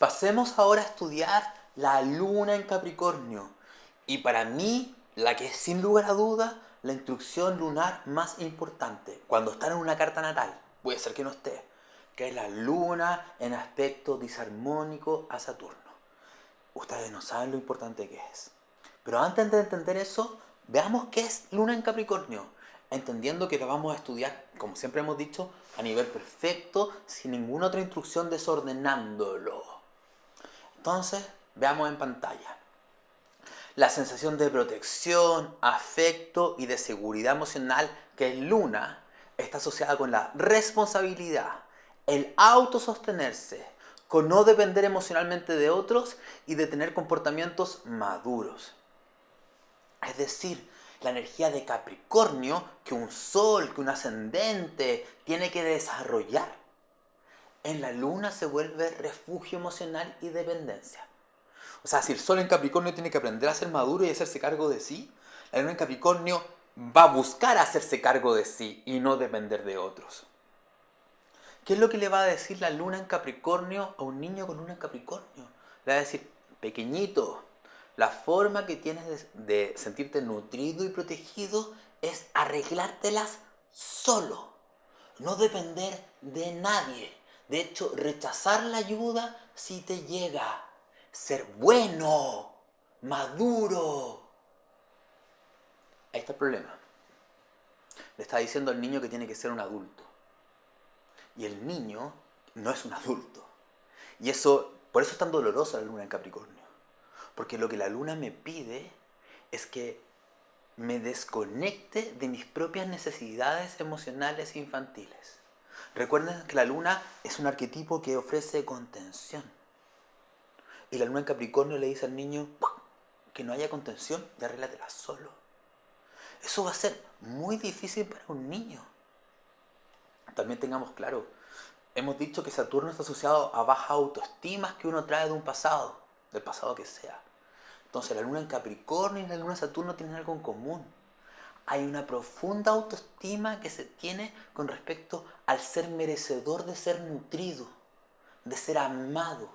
Pasemos ahora a estudiar la luna en Capricornio. Y para mí, la que es sin lugar a duda la instrucción lunar más importante, cuando está en una carta natal, puede ser que no esté, que es la luna en aspecto disarmónico a Saturno. Ustedes no saben lo importante que es. Pero antes de entender eso, veamos qué es luna en Capricornio, entendiendo que lo vamos a estudiar, como siempre hemos dicho, a nivel perfecto, sin ninguna otra instrucción desordenándolo. Entonces, veamos en pantalla. La sensación de protección, afecto y de seguridad emocional que es luna está asociada con la responsabilidad, el autosostenerse, con no depender emocionalmente de otros y de tener comportamientos maduros. Es decir, la energía de Capricornio que un sol, que un ascendente tiene que desarrollar. En la luna se vuelve refugio emocional y dependencia. O sea, si el sol en Capricornio tiene que aprender a ser maduro y hacerse cargo de sí, la luna en Capricornio va a buscar hacerse cargo de sí y no depender de otros. ¿Qué es lo que le va a decir la luna en Capricornio a un niño con luna en Capricornio? Le va a decir, pequeñito, la forma que tienes de sentirte nutrido y protegido es arreglártelas solo, no depender de nadie. De hecho, rechazar la ayuda si te llega. Ser bueno, maduro. Ahí está el problema. Le está diciendo al niño que tiene que ser un adulto. Y el niño no es un adulto. Y eso, por eso es tan dolorosa la luna en Capricornio. Porque lo que la luna me pide es que me desconecte de mis propias necesidades emocionales infantiles. Recuerden que la luna es un arquetipo que ofrece contención. Y la luna en Capricornio le dice al niño que no haya contención y arréglatela solo. Eso va a ser muy difícil para un niño. También tengamos claro, hemos dicho que Saturno está asociado a baja autoestima que uno trae de un pasado, del pasado que sea. Entonces la luna en Capricornio y la luna en Saturno tienen algo en común. Hay una profunda autoestima que se tiene con respecto al ser merecedor de ser nutrido, de ser amado.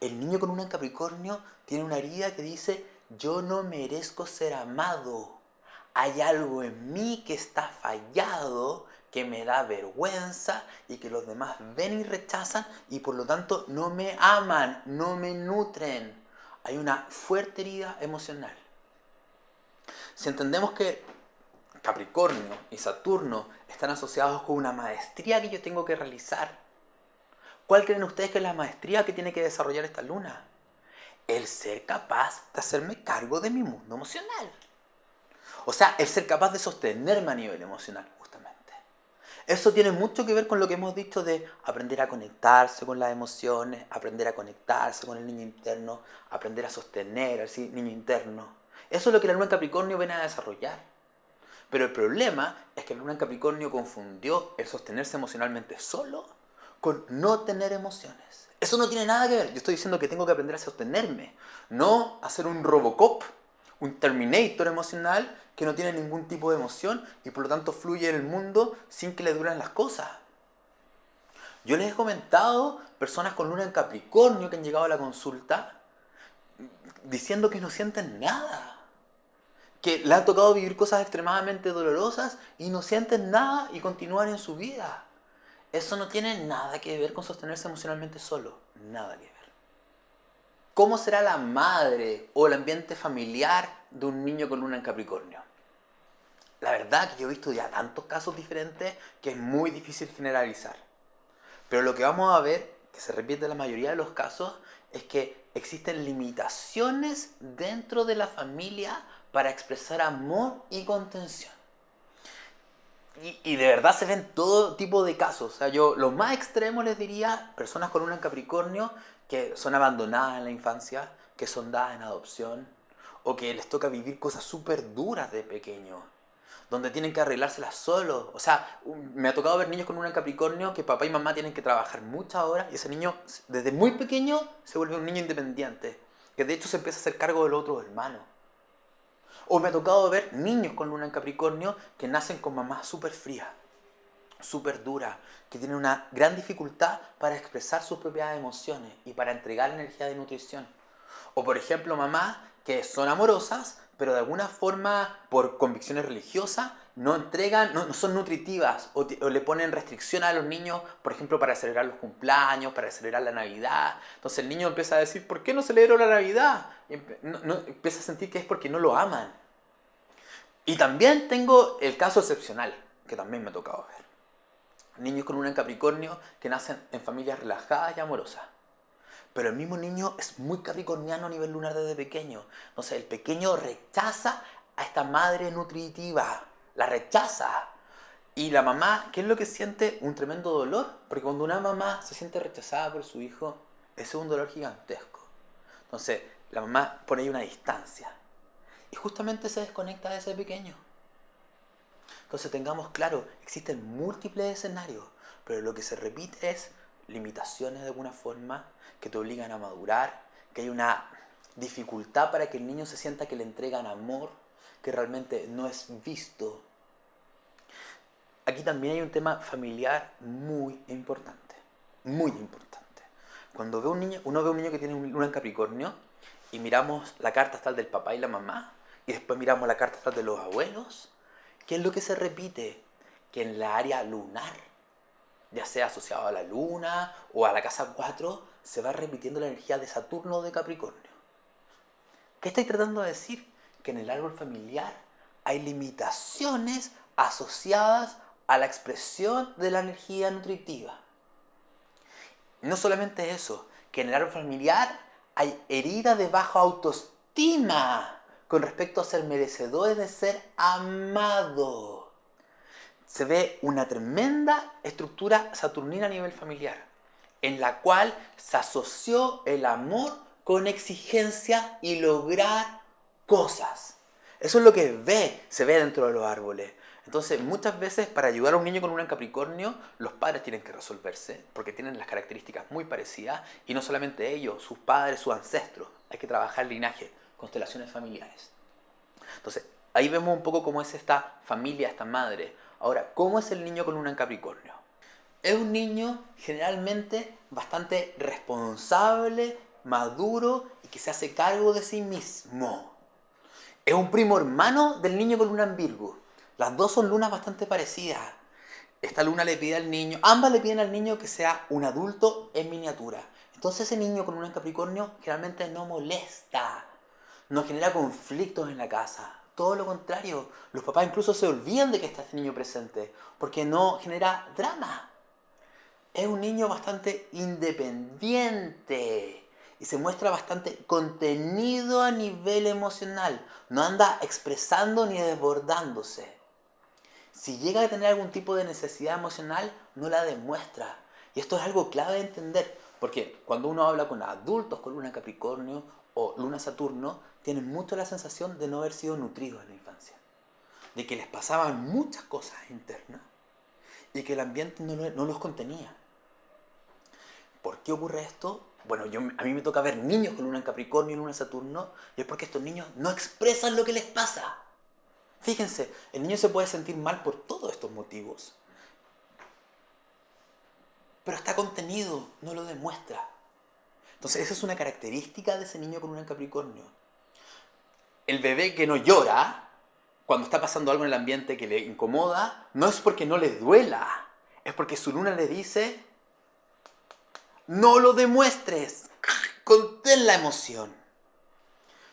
El niño con luna en Capricornio tiene una herida que dice, yo no merezco ser amado. Hay algo en mí que está fallado, que me da vergüenza y que los demás ven y rechazan y por lo tanto no me aman, no me nutren. Hay una fuerte herida emocional. Si entendemos que Capricornio y Saturno están asociados con una maestría que yo tengo que realizar, ¿cuál creen ustedes que es la maestría que tiene que desarrollar esta luna? El ser capaz de hacerme cargo de mi mundo emocional. O sea, el ser capaz de sostenerme a nivel emocional, justamente. Eso tiene mucho que ver con lo que hemos dicho de aprender a conectarse con las emociones, aprender a conectarse con el niño interno, aprender a sostener al niño interno. Eso es lo que la luna en Capricornio viene a desarrollar. Pero el problema es que la luna en Capricornio confundió el sostenerse emocionalmente solo con no tener emociones. Eso no tiene nada que ver. Yo estoy diciendo que tengo que aprender a sostenerme, no a ser un Robocop, un Terminator emocional que no tiene ningún tipo de emoción y por lo tanto fluye en el mundo sin que le duren las cosas. Yo les he comentado personas con luna en Capricornio que han llegado a la consulta diciendo que no sienten nada, que le ha tocado vivir cosas extremadamente dolorosas y no sienten nada y continúan en su vida. Eso no tiene nada que ver con sostenerse emocionalmente solo. Nada que ver. ¿Cómo será la madre o el ambiente familiar de un niño con luna en Capricornio? La verdad que yo he visto ya tantos casos diferentes que es muy difícil generalizar. Pero lo que vamos a ver, que se repite en la mayoría de los casos, es que existen limitaciones dentro de la familia para expresar amor y contención. Y de verdad se ven todo tipo de casos. O sea, yo lo más extremo les diría, personas con luna en Capricornio que son abandonadas en la infancia, que son dadas en adopción, o que les toca vivir cosas súper duras de pequeño, donde tienen que arreglárselas solos. O sea, me ha tocado ver niños con luna en Capricornio que papá y mamá tienen que trabajar muchas horas y ese niño desde muy pequeño se vuelve un niño independiente, que de hecho se empieza a hacer cargo de los otros hermanos. O me ha tocado ver niños con luna en Capricornio que nacen con mamás súper frías. súper dura, que tienen una gran dificultad para expresar sus propias emociones y para entregar energía de nutrición. O por ejemplo, mamás que son amorosas, pero de alguna forma, por convicciones religiosas, no entregan, no son nutritivas o le ponen restricción a los niños, por ejemplo, para celebrar los cumpleaños, para celebrar la Navidad. Entonces el niño empieza a decir, ¿por qué no celebro la Navidad? Y empieza a sentir que es porque no lo aman. Y también tengo el caso excepcional, que también me ha tocado ver. Niños con luna en Capricornio que nacen en familias relajadas y amorosas. Pero el mismo niño es muy capricorniano a nivel lunar desde pequeño. Entonces el pequeño rechaza a esta madre nutritiva. La rechaza. Y la mamá, ¿qué es lo que siente? Un tremendo dolor. Porque cuando una mamá se siente rechazada por su hijo, ese es un dolor gigantesco. Entonces la mamá pone ahí una distancia. Y justamente se desconecta de ese pequeño. Entonces tengamos claro, existen múltiples escenarios, pero lo que se repite es limitaciones de alguna forma que te obligan a madurar, que hay una dificultad para que el niño se sienta que le entregan amor, que realmente no es visto. Aquí también hay un tema familiar muy importante, muy importante. Cuando uno ve un niño que tiene luna en Capricornio y miramos la carta astral del papá y la mamá, y después miramos la carta astral de los abuelos, ¿qué es lo que se repite? Que en la área lunar, ya sea asociado a la luna o a la casa 4, se va repitiendo la energía de Saturno o de Capricornio. ¿Qué estoy tratando de decir? Que en el árbol familiar hay limitaciones asociadas a la expresión de la energía nutritiva. No solamente eso, que en el árbol familiar hay heridas de baja autoestima con respecto a ser merecedores de ser amado. Se ve una tremenda estructura saturnina a nivel familiar, en la cual se asoció el amor con exigencia y lograr cosas. Eso es lo que se ve dentro de los árboles. Entonces, muchas veces para ayudar a un niño con luna en Capricornio, los padres tienen que resolverse, porque tienen las características muy parecidas, y no solamente ellos, sus padres, sus ancestros. Hay que trabajar el linaje, constelaciones familiares. Entonces, ahí vemos un poco cómo es esta familia, esta madre. Ahora, ¿cómo es el niño con luna en Capricornio? Es un niño generalmente bastante responsable, maduro y que se hace cargo de sí mismo. Es un primo hermano del niño con luna en Virgo. Las dos son lunas bastante parecidas. Esta luna le pide al niño, ambas le piden al niño que sea un adulto en miniatura. Entonces ese niño con luna en Capricornio generalmente no molesta, no genera conflictos en la casa. Todo lo contrario, los papás incluso se olvidan de que está este niño presente, porque no genera drama. Es un niño bastante independiente y se muestra bastante contenido a nivel emocional. No anda expresando ni desbordándose. Si llega a tener algún tipo de necesidad emocional, no la demuestra. Y esto es algo clave de entender, porque cuando uno habla con adultos con luna Capricornio o luna Saturno, tienen mucho la sensación de no haber sido nutridos en la infancia. De que les pasaban muchas cosas internas y que el ambiente no los contenía. ¿Por qué ocurre esto? Bueno, a mí me toca ver niños con luna en Capricornio y luna en Saturno, y es porque estos niños no expresan lo que les pasa. Fíjense, el niño se puede sentir mal por todos estos motivos, pero está contenido, no lo demuestra. Entonces esa es una característica de ese niño con luna en Capricornio. El bebé que no llora cuando está pasando algo en el ambiente que le incomoda, no es porque no le duela, es porque su luna le dice: no lo demuestres, contén la emoción.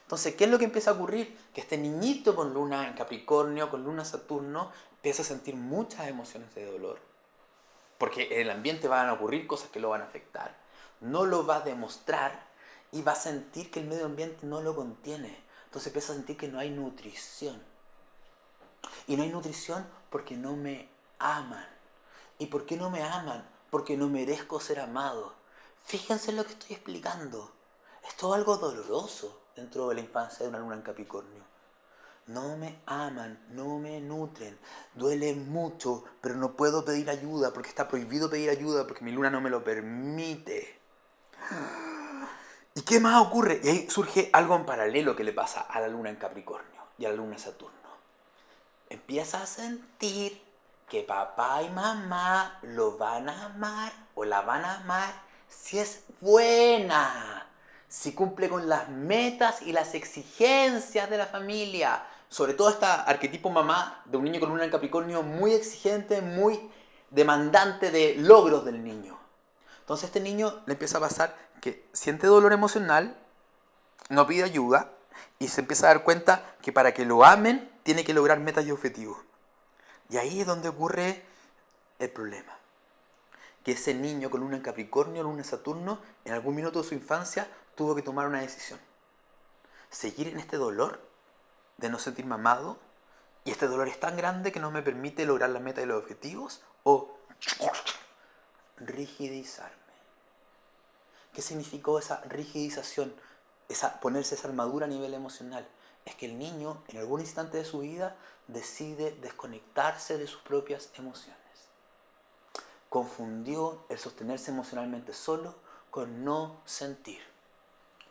Entonces, ¿qué es lo que empieza a ocurrir? Que este niñito con luna en Capricornio, con luna Saturno, empieza a sentir muchas emociones de dolor. Porque en el ambiente van a ocurrir cosas que lo van a afectar. No lo va a demostrar y va a sentir que el medio ambiente no lo contiene. Entonces empieza a sentir que no hay nutrición. Y no hay nutrición porque no me aman. ¿Y por qué no me aman? Porque no merezco ser amado. Fíjense en lo que estoy explicando. Es todo algo doloroso dentro de la infancia de una luna en Capricornio. No me aman, no me nutren, duele mucho, pero no puedo pedir ayuda porque está prohibido pedir ayuda porque mi luna no me lo permite. ¿Y qué más ocurre? Y ahí surge algo en paralelo que le pasa a la luna en Capricornio y a la luna en Saturno. Empieza a sentir que papá y mamá lo van a amar o la van a amar si es buena, si cumple con las metas y las exigencias de la familia. Sobre todo este arquetipo mamá de un niño con luna en Capricornio muy exigente, muy demandante de logros del niño. Entonces a este niño le empieza a pasar que siente dolor emocional, no pide ayuda y se empieza a dar cuenta que para que lo amen tiene que lograr metas y objetivos. Y ahí es donde ocurre el problema. Que ese niño con luna en Capricornio, luna en Saturno, en algún minuto de su infancia tuvo que tomar una decisión. Seguir en este dolor de no sentirme amado, y este dolor es tan grande que no me permite lograr las metas y los objetivos, o rigidizarme. ¿Qué significó esa rigidización? Ponerse esa armadura a nivel emocional. Es que el niño, en algún instante de su vida, decide desconectarse de sus propias emociones. Confundió el sostenerse emocionalmente solo con no sentir.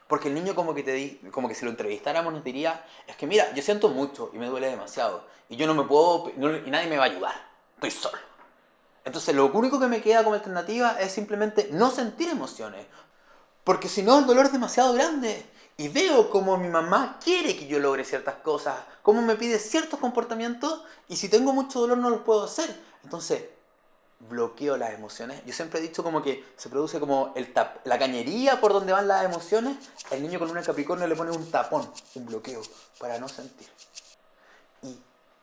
Porque el niño como que si lo entrevistáramos nos diría, es que mira, yo siento mucho y me duele demasiado. Y yo no me puedo, y nadie me va a ayudar. Estoy solo. Entonces lo único que me queda como alternativa es simplemente no sentir emociones. Porque si no, el dolor es demasiado grande. Y veo cómo mi mamá quiere que yo logre ciertas cosas, cómo me pide ciertos comportamientos, y si tengo mucho dolor no los puedo hacer. Entonces, bloqueo las emociones. Yo siempre he dicho como que se produce como la cañería por donde van las emociones. El niño con luna en Capricornio le pone un tapón, un bloqueo, para no sentir. Y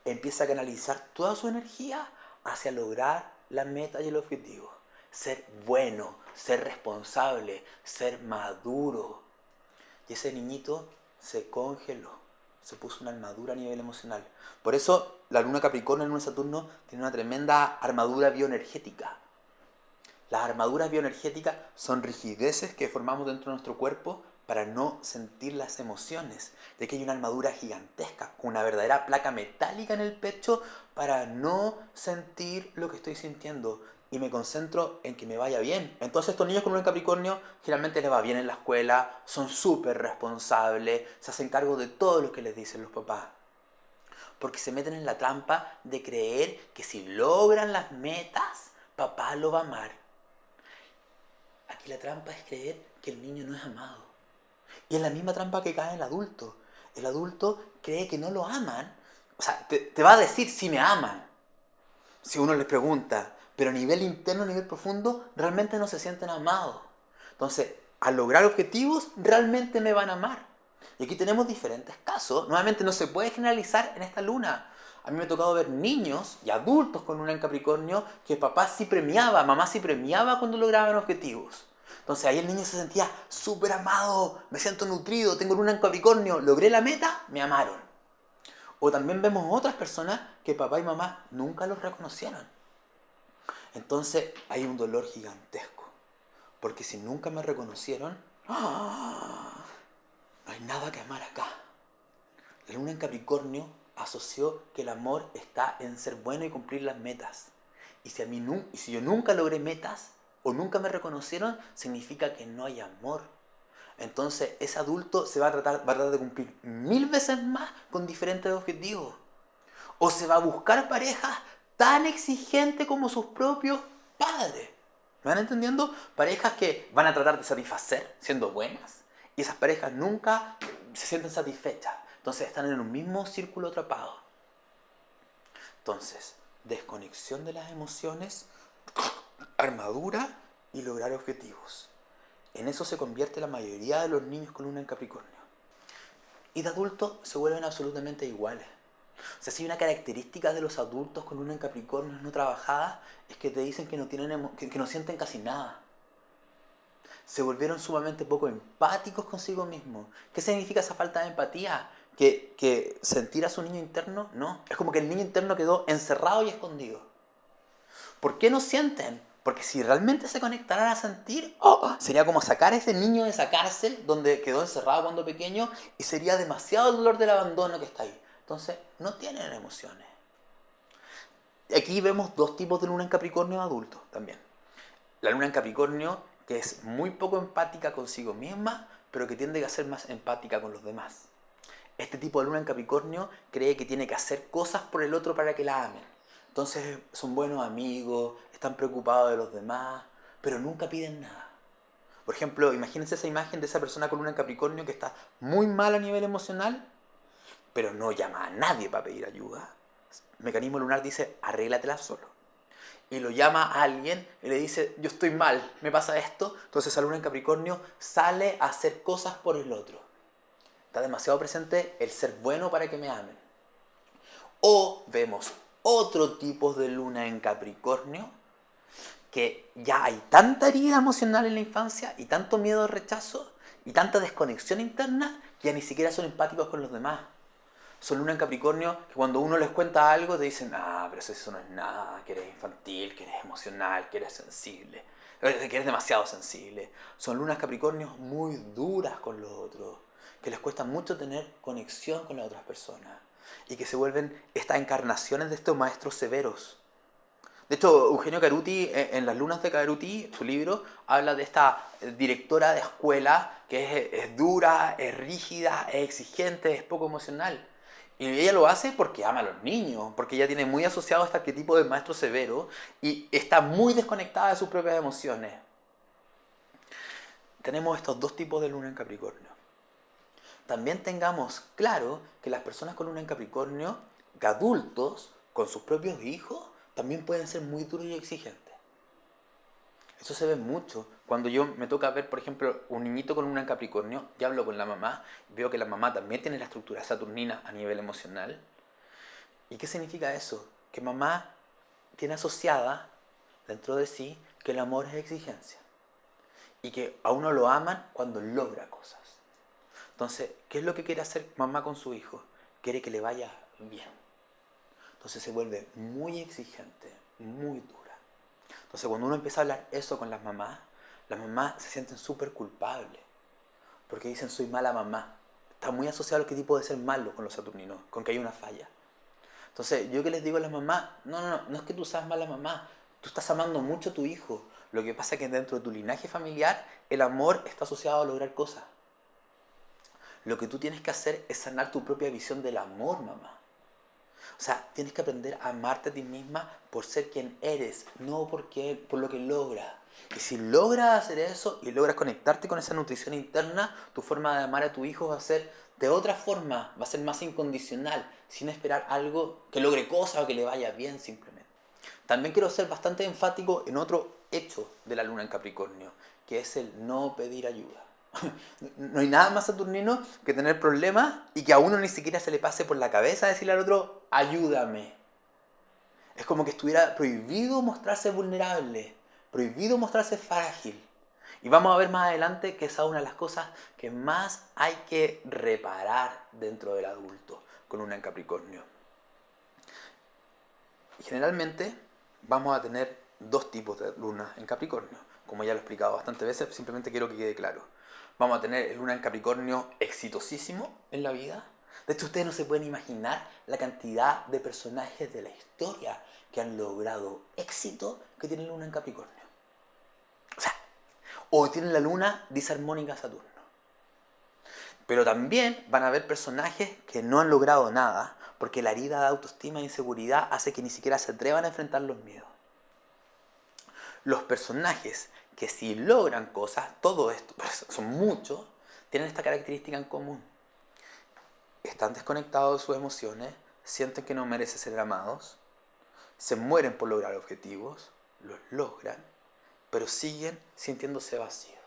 empieza a canalizar toda su energía hacia lograr la meta y el objetivo. Ser bueno, ser responsable, ser maduro. Y ese niñito se congeló, se puso una armadura a nivel emocional. Por eso la luna Capricornio en luna Saturno tiene una tremenda armadura bioenergética. Las armaduras bioenergéticas son rigideces que formamos dentro de nuestro cuerpo para no sentir las emociones. De que hay una armadura gigantesca, con una verdadera placa metálica en el pecho para no sentir lo que estoy sintiendo. Y me concentro en que me vaya bien. Entonces estos niños con un Capricornio generalmente les va bien en la escuela, son súper responsables, se hacen cargo de todo lo que les dicen los papás. Porque se meten en la trampa de creer que si logran las metas, papá lo va a amar. Aquí la trampa es creer que el niño no es amado. Y es la misma trampa que cae el adulto. El adulto cree que no lo aman. O sea, te va a decir si me aman. Si uno les pregunta. Pero a nivel interno, a nivel profundo, realmente no se sienten amados. Entonces, al lograr objetivos, realmente me van a amar. Y aquí tenemos diferentes casos. Nuevamente no se puede generalizar en esta luna. A mí me ha tocado ver niños y adultos con luna en Capricornio que papá sí premiaba, mamá sí premiaba cuando lograban objetivos. Entonces ahí el niño se sentía súper amado, me siento nutrido, tengo luna en Capricornio, logré la meta, me amaron. O también vemos otras personas que papá y mamá nunca los reconocieron. Entonces hay un dolor gigantesco. Porque si nunca me reconocieron, ¡ah!, no hay nada que amar acá. La luna en Capricornio asoció que el amor está en ser bueno y cumplir las metas. Y si yo nunca logré metas o nunca me reconocieron, significa que no hay amor. Entonces ese adulto va a tratar de cumplir 1000 veces más con diferentes objetivos. O se va a buscar parejas tan exigentes como sus propios padres. ¿Me van entendiendo? Parejas que van a tratar de satisfacer siendo buenas. Y esas parejas nunca se sienten satisfechas. Entonces están en un mismo círculo atrapado. Entonces, desconexión de las emociones, armadura y lograr objetivos. En eso se convierte la mayoría de los niños con luna en Capricornio. Y de adultos se vuelven absolutamente iguales. O sea, si una característica de los adultos con luna en Capricornio no trabajada es que te dicen que no sienten casi nada. Se volvieron sumamente poco empáticos consigo mismos. ¿Qué significa esa falta de empatía? ¿Que sentir a su niño interno? No. Es como que el niño interno quedó encerrado y escondido. ¿Por qué no sienten? Porque si realmente se conectaran a sentir, sería como sacar a ese niño de esa cárcel donde quedó encerrado cuando pequeño y sería demasiado el dolor del abandono que está ahí. Entonces, no tienen emociones. Aquí vemos dos tipos de luna en Capricornio adultos también. La luna en Capricornio, que es muy poco empática consigo misma, pero que tiende a ser más empática con los demás. Este tipo de luna en Capricornio cree que tiene que hacer cosas por el otro para que la amen. Entonces son buenos amigos, están preocupados de los demás, pero nunca piden nada. Por ejemplo, imagínense esa imagen de esa persona con luna en Capricornio que está muy mal a nivel emocional, pero no llama a nadie para pedir ayuda. El mecanismo lunar dice, arréglatela solo. Y lo llama a alguien y le dice, yo estoy mal, me pasa esto. Entonces esa luna en Capricornio sale a hacer cosas por el otro. Está demasiado presente el ser bueno para que me amen. O vemos otro tipo de luna en Capricornio, que ya hay tanta herida emocional en la infancia y tanto miedo al rechazo y tanta desconexión interna que ya ni siquiera son empáticos con los demás. Son luna en Capricornio que cuando uno les cuenta algo te dicen, ah, pero eso no es nada, que eres infantil, que eres emocional, que eres sensible, que eres demasiado sensible. Son lunas Capricornios muy duras con los otros, que les cuesta mucho tener conexión con las otras personas y que se vuelven estas encarnaciones de estos maestros severos. De hecho, Eugenio Caruti, en Las lunas de Caruti, su libro, habla de esta directora de escuela que es dura, es rígida, es exigente, es poco emocional. Y ella lo hace porque ama a los niños, porque ella tiene muy asociado este arquetipo del maestro severo y está muy desconectada de sus propias emociones. Tenemos estos dos tipos de luna en Capricornio. También tengamos claro que las personas con luna en Capricornio, que adultos, con sus propios hijos, también pueden ser muy duros y exigentes. Eso se ve mucho. Cuando yo me toca ver, por ejemplo, un niñito con luna en Capricornio, y hablo con la mamá, veo que la mamá también tiene la estructura saturnina a nivel emocional. ¿Y qué significa eso? Que mamá tiene asociada dentro de sí que el amor es exigencia. Y que a uno lo aman cuando logra cosas. Entonces, ¿qué es lo que quiere hacer mamá con su hijo? Quiere que le vaya bien. Entonces se vuelve muy exigente, muy dura. Entonces cuando uno empieza a hablar eso con las mamás se sienten súper culpables. Porque dicen, soy mala mamá. Está muy asociado al arquetipo de ser malo con los saturninos, con que hay una falla. Entonces, yo que les digo a las mamás, no es que tú seas mala mamá, tú estás amando mucho a tu hijo. Lo que pasa es que dentro de tu linaje familiar, el amor está asociado a lograr cosas. Lo que tú tienes que hacer es sanar tu propia visión del amor, mamá. O sea, tienes que aprender a amarte a ti misma por ser quien eres, no por lo que logras. Y si logras hacer eso y logras conectarte con esa nutrición interna, tu forma de amar a tu hijo va a ser de otra forma, va a ser más incondicional, sin esperar algo que logre cosas o que le vaya bien simplemente. También quiero ser bastante enfático en otro hecho de la luna en Capricornio, que es el no pedir ayuda. No hay nada más saturnino que tener problemas y que a uno ni siquiera se le pase por la cabeza decirle al otro, ayúdame. Es como que estuviera prohibido mostrarse vulnerable, prohibido mostrarse frágil. Y vamos a ver más adelante que esa es una de las cosas que más hay que reparar dentro del adulto con una en Capricornio. Y generalmente vamos a tener dos tipos de luna en Capricornio. Como ya lo he explicado bastantes veces, simplemente quiero que quede claro. Vamos a tener el luna en Capricornio exitosísimo en la vida. De hecho, ustedes no se pueden imaginar la cantidad de personajes de la historia que han logrado éxito que tienen luna en Capricornio. O sea, o tienen la luna disarmónica a Saturno. Pero también van a haber personajes que no han logrado nada, porque la herida de autoestima e inseguridad hace que ni siquiera se atrevan a enfrentar los miedos. Los personajes que sí logran cosas, todo esto, son muchos, tienen esta característica en común. Están desconectados de sus emociones, sienten que no merecen ser amados, se mueren por lograr objetivos, los logran, pero siguen sintiéndose vacíos.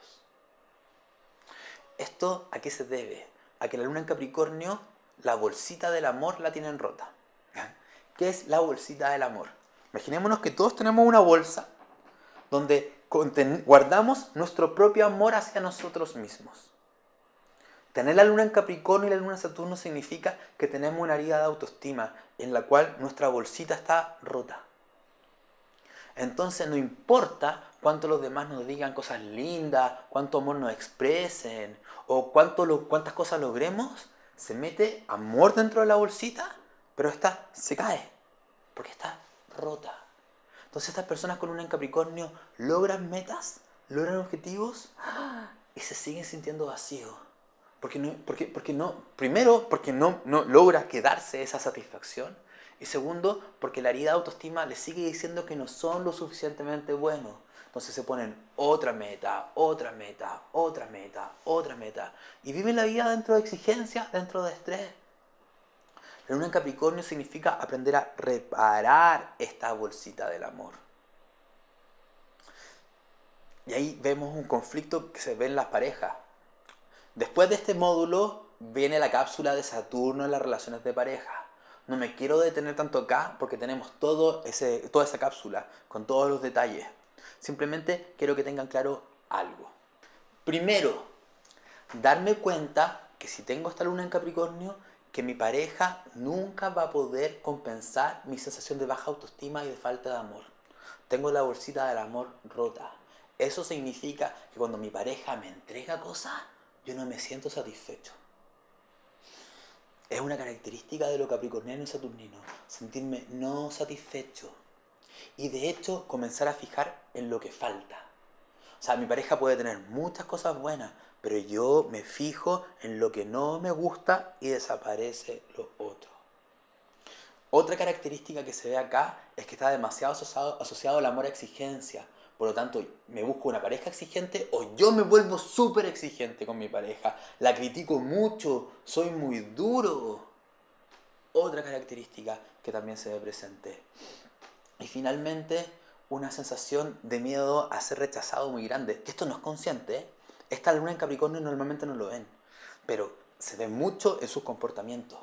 ¿Esto a qué se debe? A que la luna en Capricornio, la bolsita del amor la tienen rota. ¿Qué es la bolsita del amor? Imaginémonos que todos tenemos una bolsa donde guardamos nuestro propio amor hacia nosotros mismos. Tener la luna en Capricornio y la luna en Saturno significa que tenemos una herida de autoestima en la cual nuestra bolsita está rota. Entonces no importa cuánto los demás nos digan cosas lindas, cuánto amor nos expresen o cuántas cosas logremos, se mete amor dentro de la bolsita, pero esta se cae porque está rota. Entonces estas personas con luna en Capricornio logran metas, logran objetivos y se siguen sintiendo vacíos. Primero, porque no logra quedarse esa satisfacción Y segundo, porque la herida de autoestima le sigue diciendo que no son lo suficientemente buenos. Entonces se ponen otra meta, otra meta, otra meta, otra meta. Y viven la vida dentro de exigencias, dentro de estrés. La luna en Capricornio significa aprender a reparar esta bolsita del amor. Y ahí vemos un conflicto que se ve en las parejas. Después de este módulo viene la cápsula de Saturno en las relaciones de pareja. No me quiero detener tanto acá porque tenemos toda esa cápsula con todos los detalles. Simplemente quiero que tengan claro algo. Primero, darme cuenta que si tengo esta luna en Capricornio, que mi pareja nunca va a poder compensar mi sensación de baja autoestima y de falta de amor. Tengo la bolsita del amor rota. Eso significa que cuando mi pareja me entrega cosas, yo no me siento satisfecho. Es una característica de lo capricorniano y saturnino, sentirme no satisfecho. Y de hecho, comenzar a fijar en lo que falta. O sea, mi pareja puede tener muchas cosas buenas, pero yo me fijo en lo que no me gusta y desaparece lo otro. Otra característica que se ve acá es que está demasiado asociado al amor a exigencia. Por lo tanto, me busco una pareja exigente o yo me vuelvo súper exigente con mi pareja. La critico mucho, soy muy duro. Otra característica que también se ve presente. Y finalmente, una sensación de miedo a ser rechazado muy grande. Que esto no es consciente, ¿eh? Esta luna en Capricornio normalmente no lo ven, pero se ve mucho en sus comportamientos.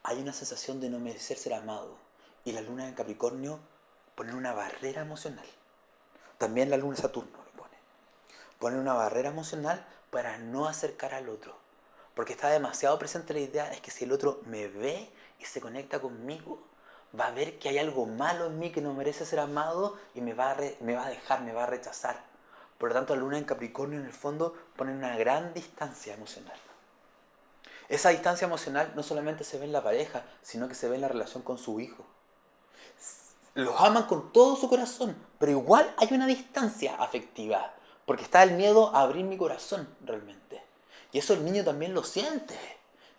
Hay una sensación de no merecer ser amado. Y la luna en Capricornio pone una barrera emocional. También la luna Saturno lo pone. Pone una barrera emocional para no acercar al otro. Porque está demasiado presente la idea es que si el otro me ve y se conecta conmigo, va a ver que hay algo malo en mí que no merece ser amado y me va a dejar, me va a rechazar. Por lo tanto, la luna en Capricornio en el fondo pone una gran distancia emocional. Esa distancia emocional no solamente se ve en la pareja, sino que se ve en la relación con su hijo. Los aman con todo su corazón, pero igual hay una distancia afectiva, porque está el miedo a abrir mi corazón realmente. Y eso el niño también lo siente,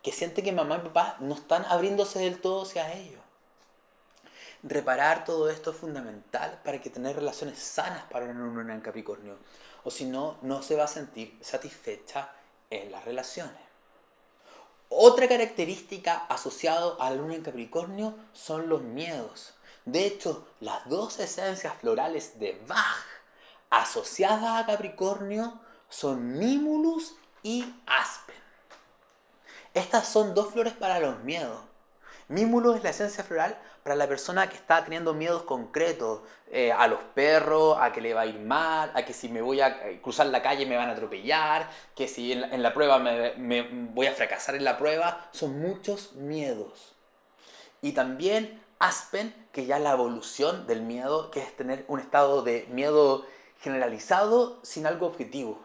que siente que mamá y papá no están abriéndose del todo hacia ellos. Reparar todo esto es fundamental para que tener relaciones sanas para una luna en Capricornio, o si no, no se va a sentir satisfecha en las relaciones. Otra característica asociada a la luna en Capricornio son los miedos. De hecho, las dos esencias florales de Bach asociadas a Capricornio son Mimulus y Aspen. Estas son dos flores para los miedos. Mimulus es la esencia floral para la persona que está teniendo miedos concretos, a los perros, a que le va a ir mal, a que si me voy a cruzar la calle me van a atropellar, que si en la prueba me voy a fracasar en la prueba. Son muchos miedos. Y también Aspen, que ya es la evolución del miedo, que es tener un estado de miedo generalizado sin algo objetivo.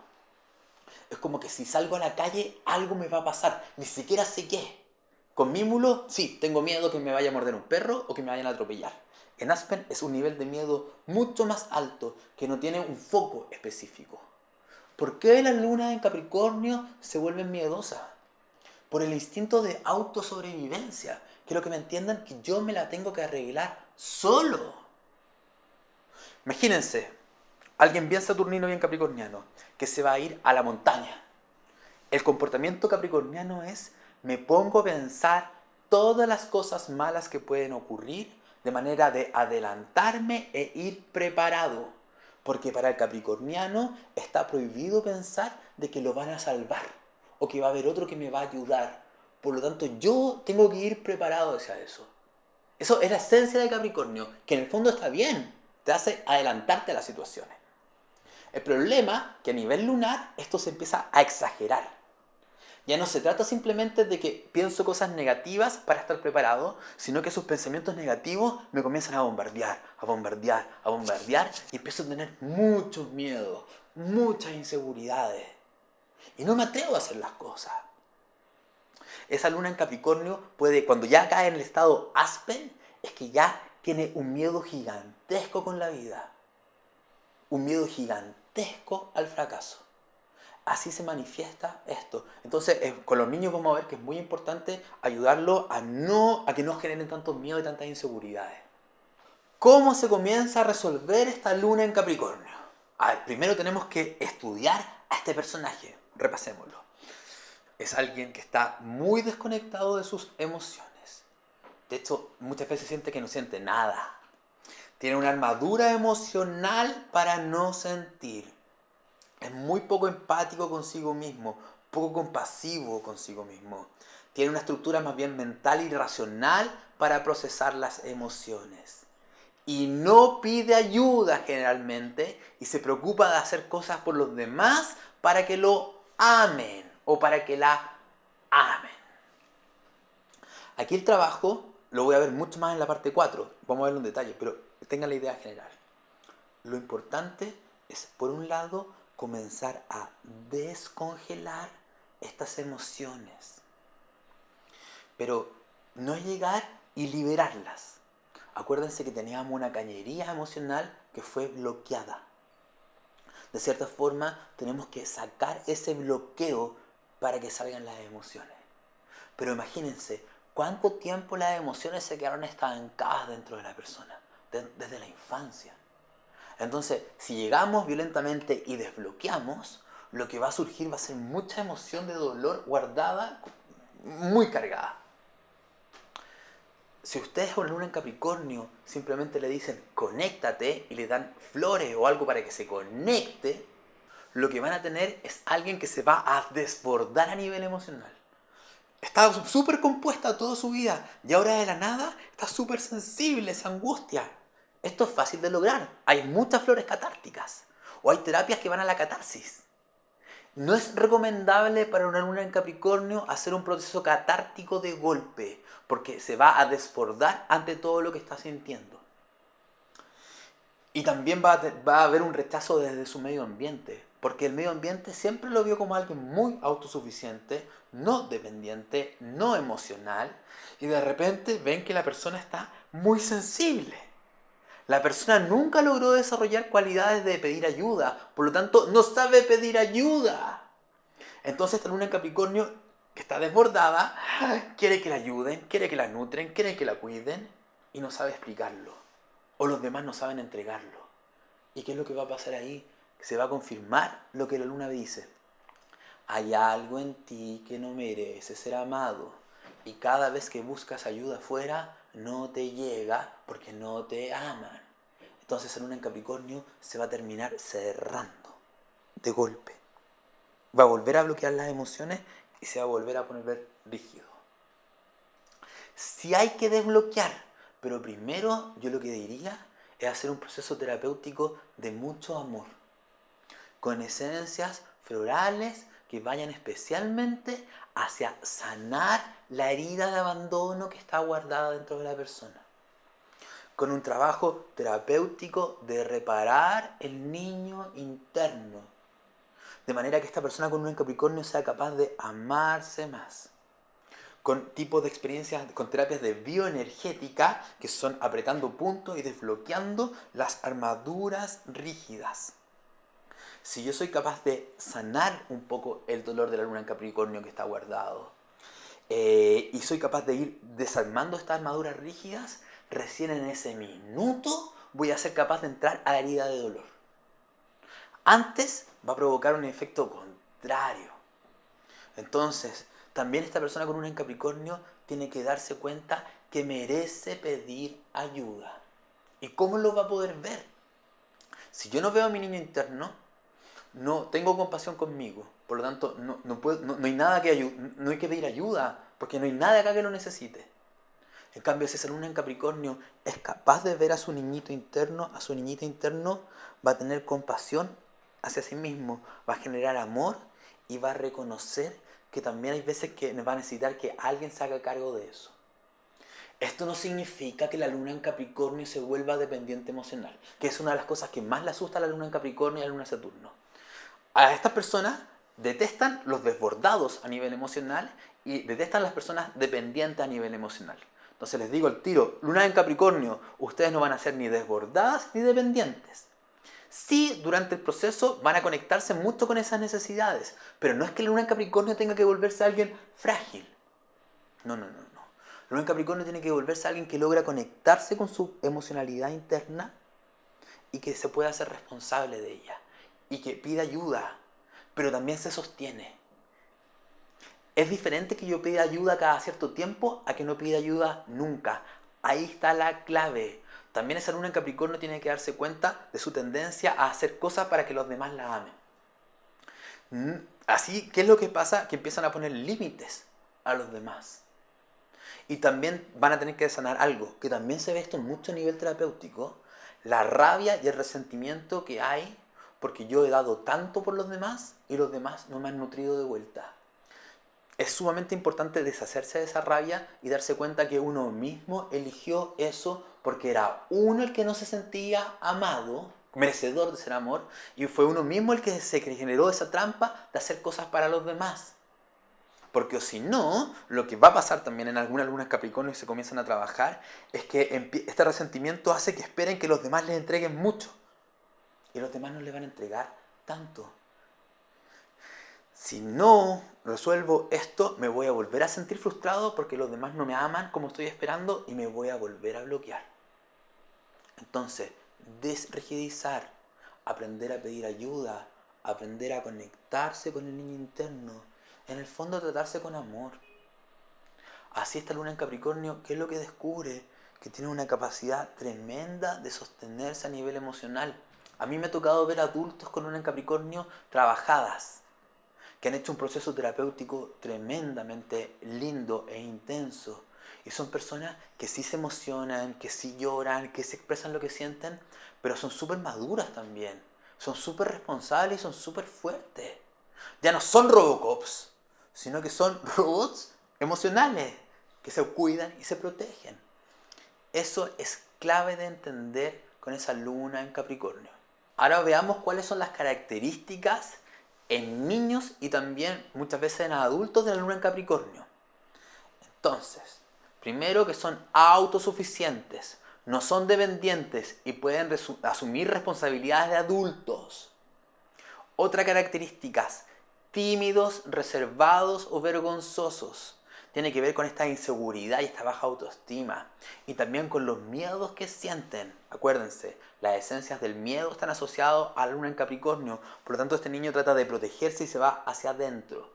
Es como que si salgo a la calle algo me va a pasar, ni siquiera sé qué. Con Mímulo, sí, tengo miedo que me vaya a morder un perro o que me vayan a atropellar. En Aspen es un nivel de miedo mucho más alto, que no tiene un foco específico. ¿Por qué las lunas en Capricornio se vuelven miedosas? Por el instinto de autosobrevivencia. Quiero que me entiendan que yo me la tengo que arreglar solo. Imagínense, alguien bien saturnino, bien capricorniano, que se va a ir a la montaña. El comportamiento capricorniano es: me pongo a pensar todas las cosas malas que pueden ocurrir de manera de adelantarme e ir preparado. Porque para el capricorniano está prohibido pensar de que lo van a salvar o que va a haber otro que me va a ayudar. Por lo tanto, yo tengo que ir preparado hacia eso. Eso es la esencia del Capricornio, que en el fondo está bien, te hace adelantarte a las situaciones. El problema es que a nivel lunar esto se empieza a exagerar. Ya no se trata simplemente de que pienso cosas negativas para estar preparado, sino que esos pensamientos negativos me comienzan a bombardear, a bombardear, a bombardear, y empiezo a tener mucho miedo, muchas inseguridades. Y no me atrevo a hacer las cosas. Esa luna en Capricornio puede, cuando ya cae en el estado Aspen, es que ya tiene un miedo gigantesco con la vida. Un miedo gigantesco al fracaso. Así se manifiesta esto. Entonces, con los niños vamos a ver que es muy importante ayudarlos a que no generen tantos miedos y tantas inseguridades. ¿Cómo se comienza a resolver esta luna en Capricornio? A ver, primero tenemos que estudiar a este personaje. Repasémoslo. Es alguien que está muy desconectado de sus emociones. De hecho, muchas veces siente que no siente nada. Tiene una armadura emocional para no sentir. Es muy poco empático consigo mismo, poco compasivo consigo mismo. Tiene una estructura más bien mental y racional para procesar las emociones. Y no pide ayuda generalmente y se preocupa de hacer cosas por los demás para que lo amen o para que la amen. Aquí el trabajo lo voy a ver mucho más en la parte 4, vamos a verlo en detalle, pero tengan la idea general. Lo importante es, por un lado, comenzar a descongelar estas emociones. Pero no es llegar y liberarlas. Acuérdense que teníamos una cañería emocional que fue bloqueada. De cierta forma, tenemos que sacar ese bloqueo para que salgan las emociones. Pero imagínense, ¿cuánto tiempo las emociones se quedaron estancadas dentro de la persona? Desde la infancia. Entonces, si llegamos violentamente y desbloqueamos, lo que va a surgir va a ser mucha emoción de dolor guardada, muy cargada. Si ustedes con luna en Capricornio simplemente le dicen conéctate y le dan flores o algo para que se conecte, lo que van a tener es alguien que se va a desbordar a nivel emocional. Está súper compuesta toda su vida y ahora de la nada está súper sensible, se angustia. Esto es fácil de lograr. Hay muchas flores catárticas o hay terapias que van a la catarsis. No es recomendable para una luna en Capricornio hacer un proceso catártico de golpe, porque se va a desbordar ante todo lo que está sintiendo. Y también va a haber un rechazo desde su medio ambiente, porque el medio ambiente siempre lo vio como alguien muy autosuficiente, no dependiente, no emocional, y de repente ven que la persona está muy sensible. La persona nunca logró desarrollar cualidades de pedir ayuda, por lo tanto no sabe pedir ayuda. Entonces esta luna en Capricornio, que está desbordada, quiere que la ayuden, quiere que la nutren, quiere que la cuiden y no sabe explicarlo. O los demás no saben entregarlo. ¿Y qué es lo que va a pasar ahí? Se va a confirmar lo que la luna dice. Hay algo en ti que no merece ser amado. Y cada vez que buscas ayuda afuera, no te llega porque no te aman. Entonces la luna en Capricornio se va a terminar cerrando de golpe. Va a volver a bloquear las emociones y se va a volver a poner rígido. Sí hay que desbloquear, pero primero yo lo que diría es hacer un proceso terapéutico de mucho amor, con esencias florales que vayan especialmente hacia sanar la herida de abandono que está guardada dentro de la persona, con un trabajo terapéutico de reparar el niño interno, de manera que esta persona con un Capricornio sea capaz de amarse más. Con tipos de experiencias, con terapias de bioenergética, que son apretando puntos y desbloqueando las armaduras rígidas. Si yo soy capaz de sanar un poco el dolor de la luna en Capricornio que está guardado, y soy capaz de ir desarmando estas armaduras rígidas, recién en ese minuto voy a ser capaz de entrar a la herida de dolor. Antes va a provocar un efecto contrario. Entonces, también esta persona con luna en Capricornio tiene que darse cuenta que merece pedir ayuda. ¿Y cómo lo va a poder ver? Si yo no veo a mi niño interno, no tengo compasión conmigo. Por lo tanto, no hay nada no hay que pedir ayuda, porque no hay nada acá que lo necesite. En cambio, si esa luna en Capricornio es capaz de ver a su niñito interno, a su niñita interno, va a tener compasión hacia sí mismo, va a generar amor y va a reconocer que también hay veces que va a necesitar que alguien se haga cargo de eso. Esto no significa que la luna en Capricornio se vuelva dependiente emocional, que es una de las cosas que más le asusta a la luna en Capricornio y a la luna en Saturno. A estas personas detestan los desbordados a nivel emocional y detestan las personas dependientes a nivel emocional. Entonces les digo al tiro, luna en Capricornio, ustedes no van a ser ni desbordadas ni dependientes. Sí, durante el proceso van a conectarse mucho con esas necesidades, pero no es que la luna en Capricornio tenga que volverse alguien frágil. No, no, no, no. La luna en Capricornio tiene que volverse alguien que logra conectarse con su emocionalidad interna y que se pueda hacer responsable de ella y que pida ayuda, pero también se sostiene. Es diferente que yo pida ayuda cada cierto tiempo a que no pida ayuda nunca. Ahí está la clave. También esa luna en Capricornio tiene que darse cuenta de su tendencia a hacer cosas para que los demás la amen. Así, ¿qué es lo que pasa? Que empiezan a poner límites a los demás. Y también van a tener que sanar algo, que también se ve esto mucho a nivel terapéutico, la rabia y el resentimiento que hay porque yo he dado tanto por los demás y los demás no me han nutrido de vuelta. Es sumamente importante deshacerse de esa rabia y darse cuenta que uno mismo eligió eso porque era uno el que no se sentía amado, merecedor de ser amor, y fue uno mismo el que se generó esa trampa de hacer cosas para los demás. Porque si no, lo que va a pasar también en algunas lunas Capricornio y se comienzan a trabajar es que este resentimiento hace que esperen que los demás les entreguen mucho. Y los demás no les van a entregar tanto. Si no resuelvo esto, me voy a volver a sentir frustrado porque los demás no me aman como estoy esperando y me voy a volver a bloquear. Entonces, desrigidizar, aprender a pedir ayuda, aprender a conectarse con el niño interno, en el fondo tratarse con amor. Así esta luna en Capricornio, ¿qué es lo que descubre? Que tiene una capacidad tremenda de sostenerse a nivel emocional. A mí me ha tocado ver adultos con luna en Capricornio trabajadas, que han hecho un proceso terapéutico tremendamente lindo e intenso. Y son personas que sí se emocionan, que sí lloran, que se expresan lo que sienten, pero son súper maduras también. Son súper responsables y son súper fuertes. Ya no son Robocops, sino que son robots emocionales, que se cuidan y se protegen. Eso es clave de entender con esa luna en Capricornio. Ahora veamos cuáles son las características en niños y también muchas veces en adultos de la luna en Capricornio. Entonces, primero que son autosuficientes, no son dependientes y pueden asumir responsabilidades de adultos. Otra característica, tímidos, reservados o vergonzosos. Tiene que ver con esta inseguridad y esta baja autoestima. Y también con los miedos que sienten. Acuérdense, las esencias del miedo están asociadas a la luna en Capricornio. Por lo tanto, este niño trata de protegerse y se va hacia adentro.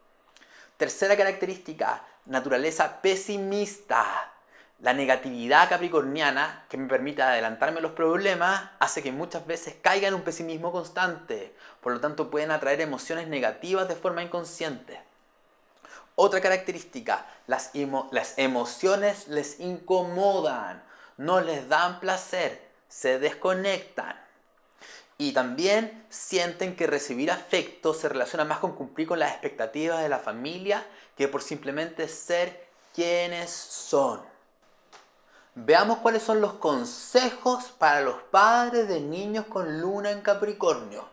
Tercera característica, naturaleza pesimista. La negatividad capricorniana, que me permite adelantarme a los problemas, hace que muchas veces caiga en un pesimismo constante. Por lo tanto, pueden atraer emociones negativas de forma inconsciente. Otra característica, las emociones les incomodan, no les dan placer, se desconectan. Y también sienten que recibir afecto se relaciona más con cumplir con las expectativas de la familia que por simplemente ser quienes son. Veamos cuáles son los consejos para los padres de niños con luna en Capricornio.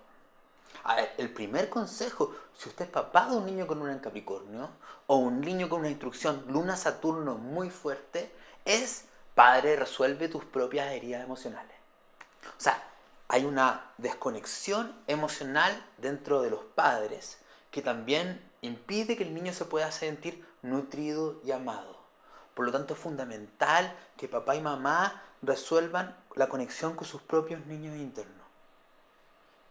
A ver, el primer consejo, si usted es papá de un niño con luna en Capricornio o un niño con una instrucción luna-Saturno muy fuerte, es, padre, resuelve tus propias heridas emocionales. O sea, hay una desconexión emocional dentro de los padres que también impide que el niño se pueda sentir nutrido y amado. Por lo tanto, es fundamental que papá y mamá resuelvan la conexión con sus propios niños internos.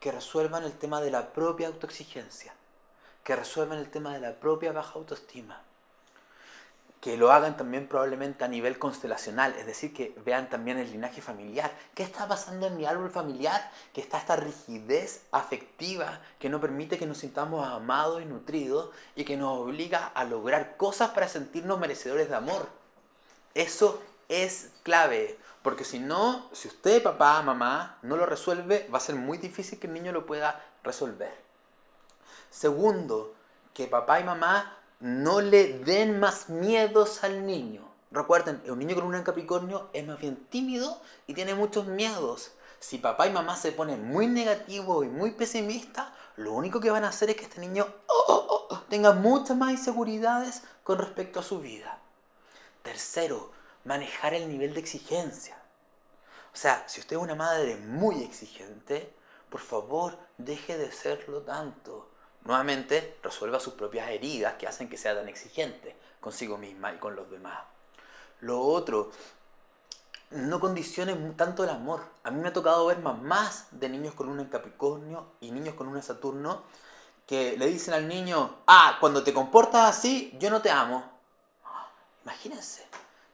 Que resuelvan el tema de la propia autoexigencia. Que resuelvan el tema de la propia baja autoestima. Que lo hagan también probablemente a nivel constelacional, es decir, que vean también el linaje familiar. ¿Qué está pasando en mi árbol familiar? Que está esta rigidez afectiva que no permite que nos sintamos amados y nutridos y que nos obliga a lograr cosas para sentirnos merecedores de amor. Eso es clave, porque si no, si usted, papá, mamá, no lo resuelve, va a ser muy difícil que el niño lo pueda resolver. Segundo, que papá y mamá no le den más miedos al niño. Recuerden, un niño con luna en Capricornio es más bien tímido y tiene muchos miedos. Si papá y mamá se ponen muy negativos y muy pesimistas, lo único que van a hacer es que este niño tenga muchas más inseguridades con respecto a su vida. Tercero, manejar el nivel de exigencia. O sea, si usted es una madre muy exigente, por favor, deje de serlo tanto. Nuevamente, resuelva sus propias heridas que hacen que sea tan exigente consigo misma y con los demás. Lo otro, no condicione tanto el amor. A mí me ha tocado ver mamás de niños con luna en Capricornio y niños con luna en Saturno que le dicen al niño, cuando te comportas así, yo no te amo. Imagínense,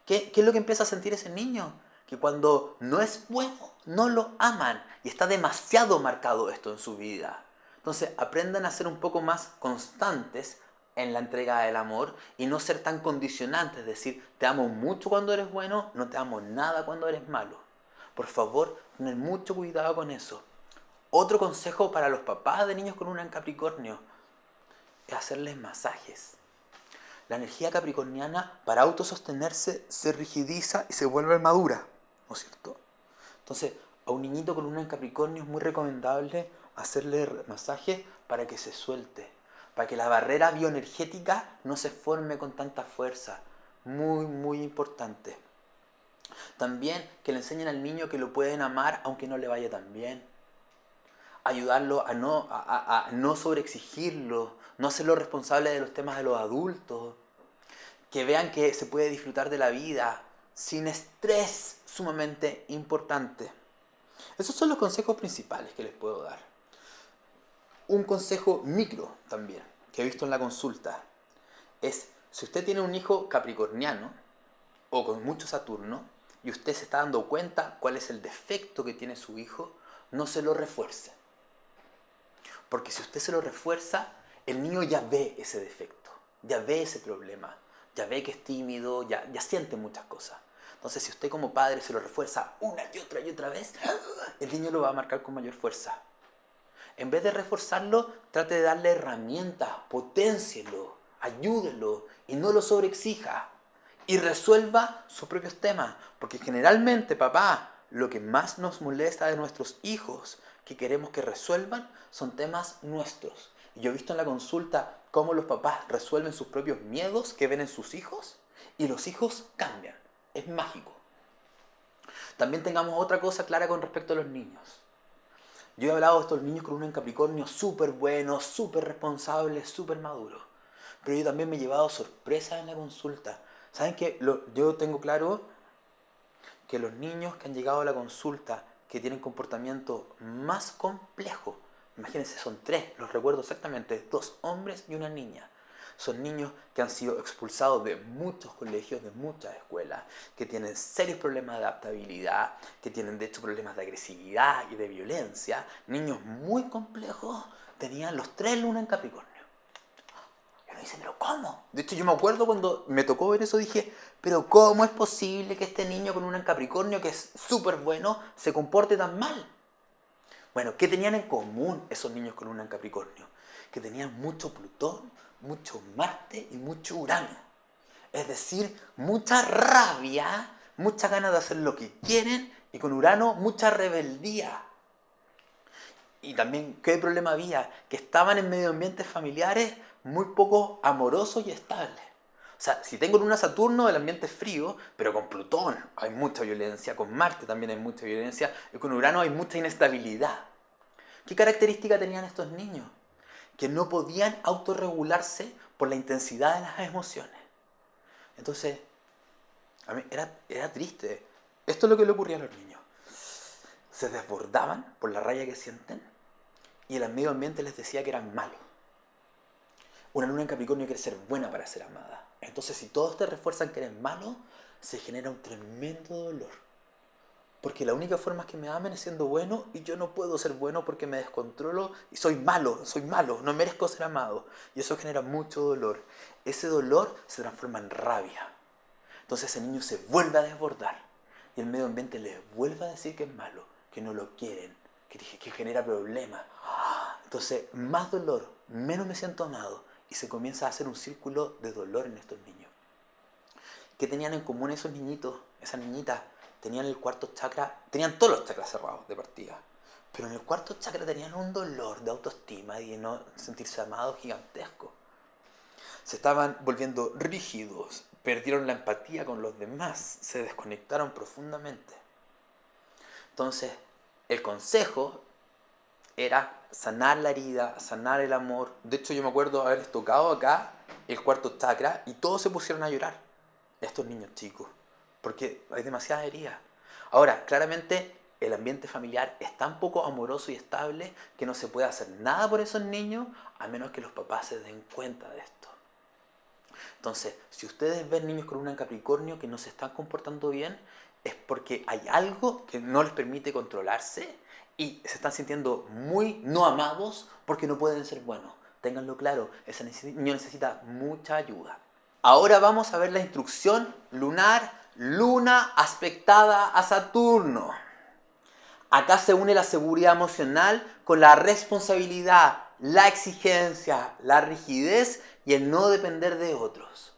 ¿qué es lo que empieza a sentir ese niño? Que cuando no es bueno, no lo aman. Y está demasiado marcado esto en su vida. Entonces, aprendan a ser un poco más constantes en la entrega del amor y no ser tan condicionantes. Es decir, te amo mucho cuando eres bueno, no te amo nada cuando eres malo. Por favor, tener mucho cuidado con eso. Otro consejo para los papás de niños con luna en Capricornio es hacerles masajes. La energía capricorniana, para autosostenerse, se rigidiza y se vuelve madura, ¿no es cierto? Entonces, a un niñito con luna en Capricornio es muy recomendable hacerle masaje para que se suelte, para que la barrera bioenergética no se forme con tanta fuerza. Muy, muy importante. También que le enseñen al niño que lo pueden amar aunque no le vaya tan bien. Ayudarlo a no sobreexigirlo, no hacerlo responsable de los temas de los adultos. Que vean que se puede disfrutar de la vida sin estrés, sumamente importante. Esos son los consejos principales que les puedo dar. Un consejo micro también, que he visto en la consulta, es si usted tiene un hijo capricorniano o con mucho Saturno y usted se está dando cuenta cuál es el defecto que tiene su hijo, no se lo refuerce. Porque si usted se lo refuerza, el niño ya ve ese defecto, ya ve ese problema, ya ve que es tímido, ya siente muchas cosas. Entonces, si usted como padre se lo refuerza una y otra vez, el niño lo va a marcar con mayor fuerza. En vez de reforzarlo, trate de darle herramientas, potencielo, ayúdelo y no lo sobreexija. Y resuelva sus propios temas. Porque generalmente, papá, lo que más nos molesta de nuestros hijos que queremos que resuelvan son temas nuestros. Y yo he visto en la consulta cómo los papás resuelven sus propios miedos que ven en sus hijos y los hijos cambian. Es mágico. También tengamos otra cosa clara con respecto a los niños. Yo he hablado de estos niños con luna en Capricornio súper buenos, súper responsables, súper maduros. Pero yo también me he llevado sorpresas en la consulta. ¿Saben qué? Yo tengo claro que los niños que han llegado a la consulta que tienen comportamiento más complejo, imagínense, son 3, los recuerdo exactamente, 2 hombres y una niña. Son niños que han sido expulsados de muchos colegios, de muchas escuelas, que tienen serios problemas de adaptabilidad, que tienen de hecho problemas de agresividad y de violencia. Niños muy complejos, tenían los 3 luna en Capricornio. Y uno dice, pero ¿cómo? De hecho, yo me acuerdo cuando me tocó ver eso, dije, pero ¿cómo es posible que este niño con luna en Capricornio, que es súper bueno, se comporte tan mal? Bueno, ¿qué tenían en común esos niños con luna en Capricornio? Que tenían mucho Plutón, mucho Marte y mucho Urano. Es decir, mucha rabia, muchas ganas de hacer lo que quieren y con Urano mucha rebeldía. Y también, ¿qué problema había? Que estaban en medio ambientes familiares muy poco amorosos y estables. O sea, si tengo Luna Saturno, el ambiente es frío, pero con Plutón hay mucha violencia, con Marte también hay mucha violencia, y con Urano hay mucha inestabilidad. ¿Qué característica tenían estos niños? Que no podían autorregularse por la intensidad de las emociones. Entonces, a mí era triste. Esto es lo que le ocurría a los niños. Se desbordaban por la raya que sienten y el medio ambiente les decía que eran malos. Una luna en Capricornio quiere ser buena para ser amada. Entonces, si todos te refuerzan que eres malo, se genera un tremendo dolor. Porque la única forma que me amen es siendo bueno y yo no puedo ser bueno porque me descontrolo y soy malo, no merezco ser amado. Y eso genera mucho dolor. Ese dolor se transforma en rabia. Entonces ese niño se vuelve a desbordar y el medio ambiente les vuelve a decir que es malo, que no lo quieren, que genera problemas. Entonces, más dolor, menos me siento amado y se comienza a hacer un círculo de dolor en estos niños. ¿Qué tenían en común esos niñitos, esas niñitas? Tenían el cuarto chakra, tenían todos los chakras cerrados de partida, pero en el cuarto chakra tenían un dolor de autoestima y de no sentirse amados gigantesco. Se estaban volviendo rígidos, perdieron la empatía con los demás, se desconectaron profundamente. Entonces, el consejo era sanar la herida, sanar el amor. De hecho, yo me acuerdo haberles tocado acá el cuarto chakra y todos se pusieron a llorar, estos niños chicos, porque hay demasiadas heridas. Ahora, claramente el ambiente familiar es tan poco amoroso y estable que no se puede hacer nada por esos niños a menos que los papás se den cuenta de esto. Entonces, si ustedes ven niños con luna en Capricornio que no se están comportando bien, es porque hay algo que no les permite controlarse y se están sintiendo muy no amados porque no pueden ser buenos. Ténganlo claro, ese niño necesita mucha ayuda. Ahora vamos a ver la instrucción lunar, luna aspectada a Saturno. Acá se une la seguridad emocional con la responsabilidad, la exigencia, la rigidez y el no depender de otros.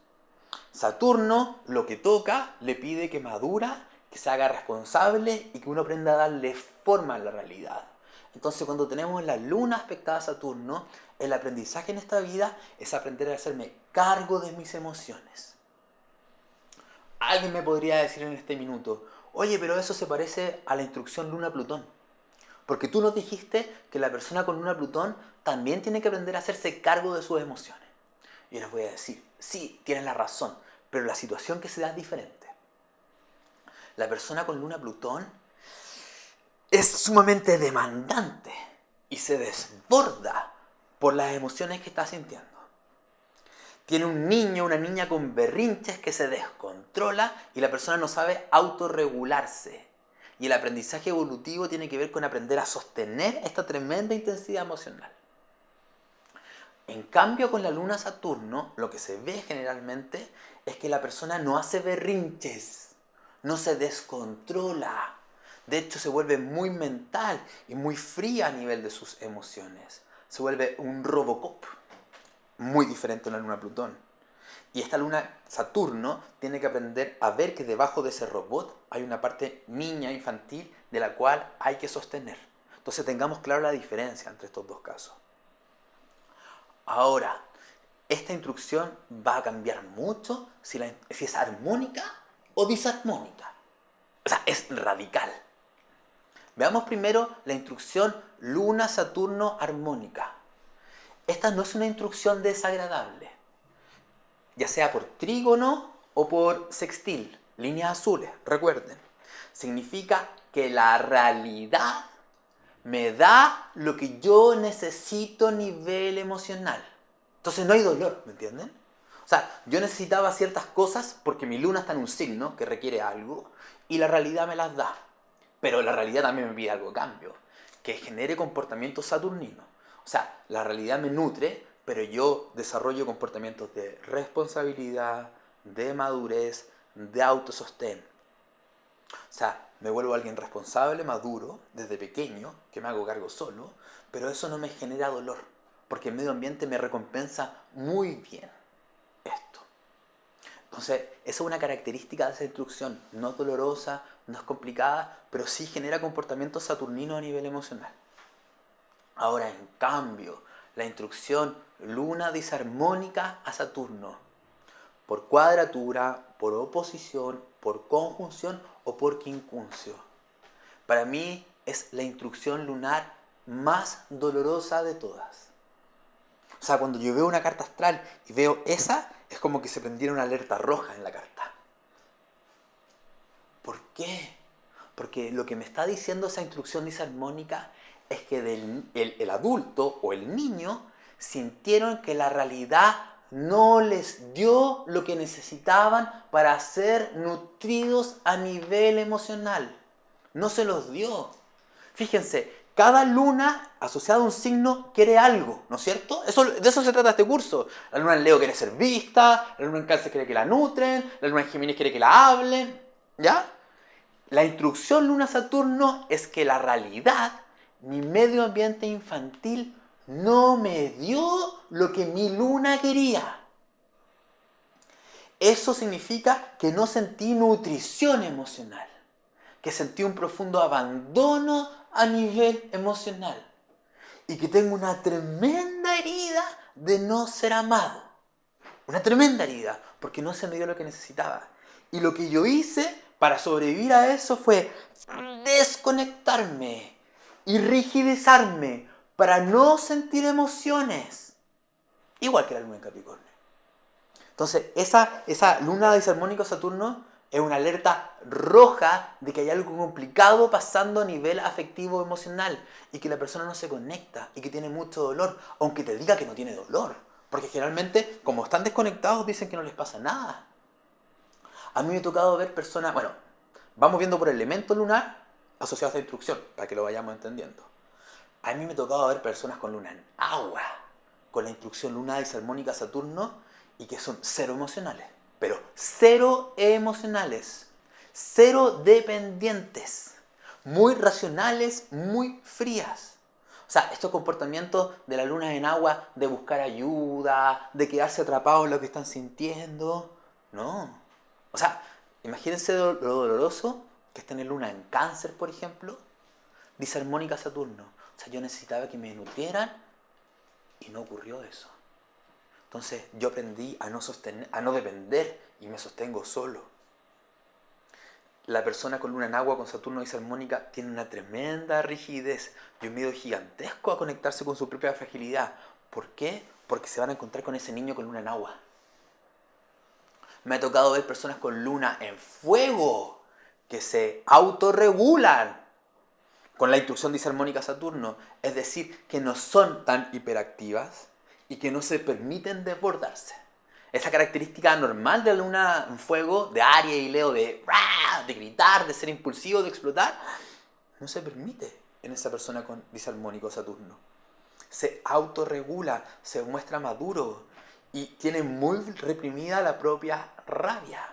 Saturno, lo que toca, le pide que madura, que se haga responsable y que uno aprenda a darle forma a la realidad. Entonces, cuando tenemos la luna aspectada a Saturno, el aprendizaje en esta vida es aprender a hacerme cargo de mis emociones. Alguien me podría decir en este minuto, oye, pero eso se parece a la instrucción Luna-Plutón. Porque tú nos dijiste que la persona con Luna-Plutón también tiene que aprender a hacerse cargo de sus emociones. Y yo les voy a decir, sí, tienes la razón, pero la situación que se da es diferente. La persona con Luna-Plutón es sumamente demandante y se desborda por las emociones que está sintiendo. Tiene un niño, una niña con berrinches que se descontrola y la persona no sabe autorregularse. Y el aprendizaje evolutivo tiene que ver con aprender a sostener esta tremenda intensidad emocional. En cambio, con la luna Saturno, lo que se ve generalmente es que la persona no hace berrinches, no se descontrola. De hecho, se vuelve muy mental y muy fría a nivel de sus emociones. Se vuelve un Robocop, muy diferente a la luna Plutón. Y esta luna Saturno tiene que aprender a ver que debajo de ese robot hay una parte niña, infantil, de la cual hay que sostener. Entonces tengamos claro la diferencia entre estos dos casos. Ahora, esta instrucción va a cambiar mucho si es armónica o disarmónica. O sea, es radical. Veamos primero la instrucción Luna-Saturno armónica. Esta no es una instrucción desagradable, ya sea por trígono o por sextil, líneas azules, recuerden. Significa que la realidad me da lo que yo necesito a nivel emocional. Entonces no hay dolor, ¿me entienden? O sea, yo necesitaba ciertas cosas porque mi luna está en un signo que requiere algo y la realidad me las da. Pero la realidad también me pide algo a cambio, que genere comportamientos saturninos. O sea, la realidad me nutre, pero yo desarrollo comportamientos de responsabilidad, de madurez, de autosostén. O sea, me vuelvo alguien responsable, maduro, desde pequeño, que me hago cargo solo, pero eso no me genera dolor, porque el medio ambiente me recompensa muy bien esto. Entonces, esa es una característica de esa instrucción. No es dolorosa, no es complicada, pero sí genera comportamientos saturninos a nivel emocional. Ahora, en cambio, la instrucción luna disarmónica a Saturno, por cuadratura, por oposición, por conjunción o por quincuncio. Para mí es la instrucción lunar más dolorosa de todas. O sea, cuando yo veo una carta astral y veo esa, es como que se prendiera una alerta roja en la carta. ¿Por qué? Porque lo que me está diciendo esa instrucción disarmónica es que el adulto o el niño sintieron que la realidad no les dio lo que necesitaban para ser nutridos a nivel emocional. No se los dio. Fíjense, cada luna asociada a un signo quiere algo, ¿no es cierto? De eso se trata este curso. La luna en Leo quiere ser vista, la luna en Cáncer quiere que la nutren, la luna en Géminis quiere que la hablen, ¿ya? La instrucción Luna-Saturno es que la realidad, mi medio ambiente infantil, no me dio lo que mi luna quería. Eso significa que no sentí nutrición emocional, que sentí un profundo abandono a nivel emocional y que tengo una tremenda herida de no ser amado. Una tremenda herida, porque no se me dio lo que necesitaba. Y lo que yo hice para sobrevivir a eso fue desconectarme y rigidizarme para no sentir emociones. Igual que la luna en Capricornio. Entonces, esa luna disarmónica Saturno es una alerta roja de que hay algo complicado pasando a nivel afectivo emocional y que la persona no se conecta y que tiene mucho dolor, aunque te diga que no tiene dolor. Porque generalmente, como están desconectados, dicen que no les pasa nada. A mí me ha tocado ver personas, bueno, vamos viendo por el elemento lunar asociado a esta instrucción, para que lo vayamos entendiendo. A mí me ha tocado ver personas con luna en agua, con la instrucción luna disarmónica Saturno, y que son cero emocionales, pero cero emocionales, cero dependientes, muy racionales, muy frías. O sea, estos comportamientos de la luna en agua, de buscar ayuda, de quedarse atrapados en lo que están sintiendo, no. O sea, imagínense lo doloroso que es tener luna en Cáncer, por ejemplo, disarmónica Saturno. O sea, yo necesitaba que me nutrieran y no ocurrió eso. Entonces yo aprendí a no depender y me sostengo solo. La persona con luna en agua, con Saturno disarmónica, tiene una tremenda rigidez y un miedo gigantesco a conectarse con su propia fragilidad. ¿Por qué? Porque se van a encontrar con ese niño con luna en agua. Me ha tocado ver personas con luna en fuego que se autorregulan con la instrucción disarmónica Saturno. Es decir, que no son tan hiperactivas y que no se permiten desbordarse. Esa característica normal de la luna en fuego, de Aries y Leo, de gritar, de ser impulsivo, de explotar, no se permite en esa persona con disarmónico Saturno. Se autorregula, se muestra maduro y tiene muy reprimida la propia rabia.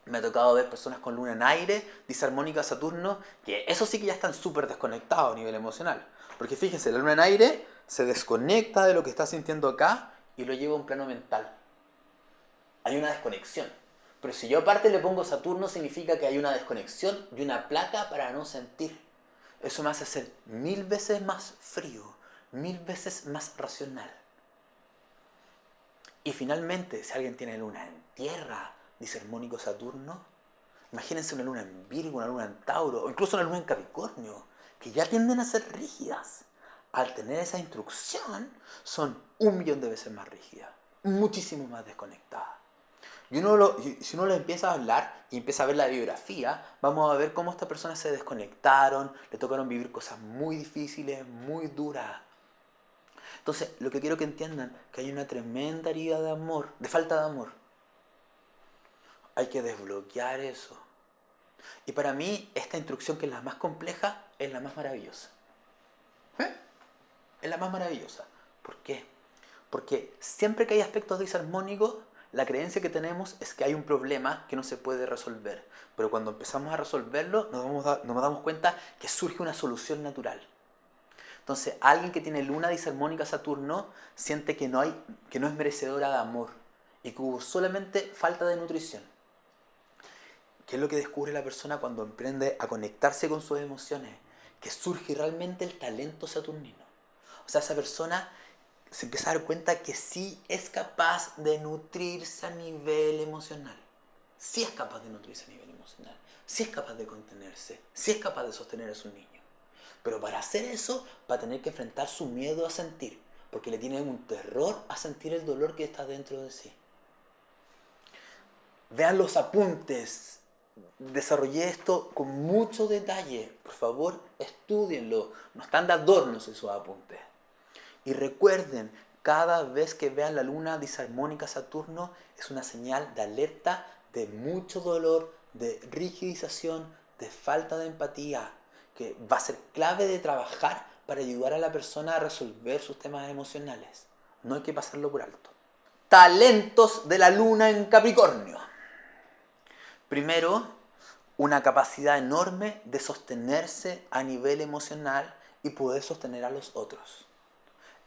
Me ha tocado ver personas con luna en aire, disarmónica Saturno, que eso sí que ya están súper desconectados a nivel emocional. Porque fíjense, la luna en aire se desconecta de lo que está sintiendo acá y lo lleva a un plano mental. Hay una desconexión. Pero si yo aparte le pongo Saturno, significa que hay una desconexión y una placa para no sentir. Eso me hace ser 1000 veces más frío, 1000 veces más racional. Y finalmente, si alguien tiene luna en tierra, disarmónico Saturno, imagínense una luna en Virgo, una luna en Tauro, o incluso una luna en Capricornio, que ya tienden a ser rígidas. Al tener esa instrucción, son 1.000.000 de veces más rígidas, muchísimo más desconectadas. Y si uno lo empieza a hablar y empieza a ver la biografía, vamos a ver cómo estas personas se desconectaron, le tocaron vivir cosas muy difíciles, muy duras. Entonces, lo que quiero que entiendan es que hay una tremenda herida de amor, de falta de amor. Hay que desbloquear eso. Y para mí, esta instrucción, que es la más compleja, es la más maravillosa. Es la más maravillosa. ¿Por qué? Porque siempre que hay aspectos disarmónicos, la creencia que tenemos es que hay un problema que no se puede resolver. Pero cuando empezamos a resolverlo, nos damos cuenta que surge una solución natural. Entonces, alguien que tiene luna disarmónica Saturno siente que no es merecedora de amor y que hubo solamente falta de nutrición. ¿Qué es lo que descubre la persona cuando emprende a conectarse con sus emociones? Que surge realmente el talento saturnino. O sea, esa persona se empieza a dar cuenta que sí es capaz de nutrirse a nivel emocional. Sí es capaz de nutrirse a nivel emocional. Sí es capaz de contenerse. Sí es capaz de sostener a su niño. Pero para hacer eso va a tener que enfrentar su miedo a sentir. Porque le tiene un terror a sentir el dolor que está dentro de sí. Vean los apuntes. Desarrollé esto con mucho detalle. Por favor, estúdienlo. No están de adornos esos apuntes. Y recuerden, cada vez que vean la luna disarmónica Saturno, es una señal de alerta, de mucho dolor, de rigidización, de falta de empatía, que va a ser clave de trabajar para ayudar a la persona a resolver sus temas emocionales. No hay que pasarlo por alto. Talentos de la luna en Capricornio. Primero, una capacidad enorme de sostenerse a nivel emocional y poder sostener a los otros.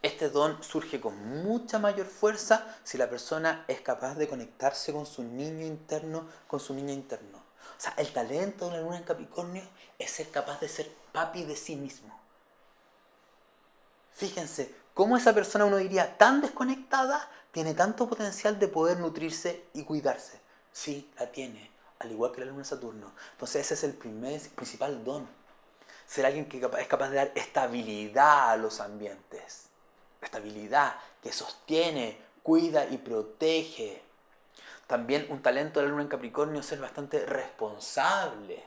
Este don surge con mucha mayor fuerza si la persona es capaz de conectarse con su niño interno, con su niño interno. O sea, el talento de la luna en Capricornio es ser capaz de ser papi de sí mismo. Fíjense, cómo esa persona, uno diría, tan desconectada, tiene tanto potencial de poder nutrirse y cuidarse. Sí, la tiene, al igual que la luna Saturno. Entonces ese es el principal don. ser alguien que es capaz de dar estabilidad a los ambientes. Estabilidad que sostiene, cuida y protege. También un talento de la luna en Capricornio es ser bastante responsable,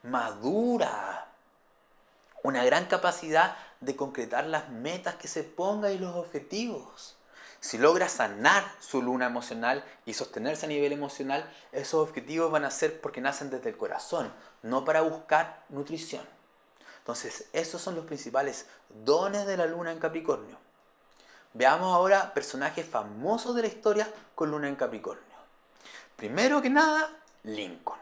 madura, una gran capacidad de concretar las metas que se ponga y los objetivos. Si logra sanar su luna emocional y sostenerse a nivel emocional, esos objetivos van a ser porque nacen desde el corazón, no para buscar nutrición. Entonces, esos son los principales dones de la luna en Capricornio. Veamos ahora personajes famosos de la historia con luna en Capricornio. Primero que nada, Lincoln.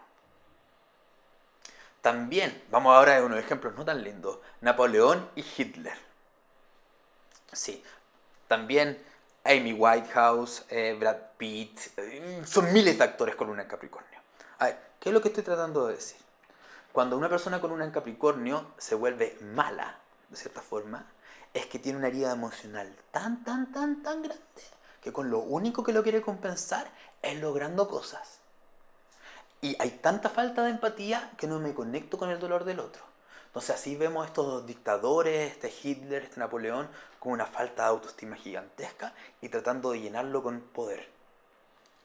También, vamos ahora a unos ejemplos no tan lindos, Napoleón y Hitler. Sí, también Amy Whitehouse, Brad Pitt, son miles de actores con luna en Capricornio. A ver, ¿qué es lo que estoy tratando de decir? Cuando una persona con luna en Capricornio se vuelve mala, de cierta forma, es que tiene una herida emocional tan grande, que con lo único que lo quiere compensar es logrando cosas. Y hay tanta falta de empatía que no me conecto con el dolor del otro. Entonces así vemos estos dictadores, este Hitler, este Napoleón, con una falta de autoestima gigantesca y tratando de llenarlo con poder.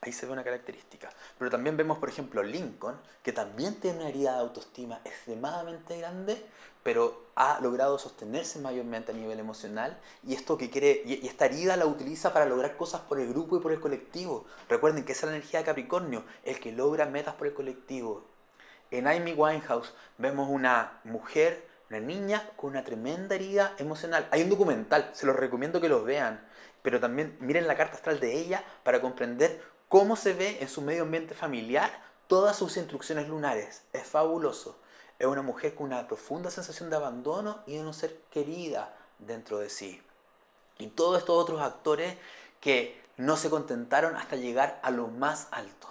Ahí se ve una característica. Pero también vemos, por ejemplo, Lincoln, que también tiene una herida de autoestima extremadamente grande, pero ha logrado sostenerse mayormente a nivel emocional y esto que quiere, y esta herida la utiliza para lograr cosas por el grupo y por el colectivo. Recuerden que esa es la energía de Capricornio, el que logra metas por el colectivo. En Amy Winehouse vemos una mujer, una niña con una tremenda herida emocional. Hay un documental, se los recomiendo que lo vean, pero también miren la carta astral de ella para comprender cómo se ve en su medio ambiente familiar todas sus instrucciones lunares. Es fabuloso. Es una mujer con una profunda sensación de abandono y de no ser querida dentro de sí. Y todos estos otros actores que no se contentaron hasta llegar a lo más alto.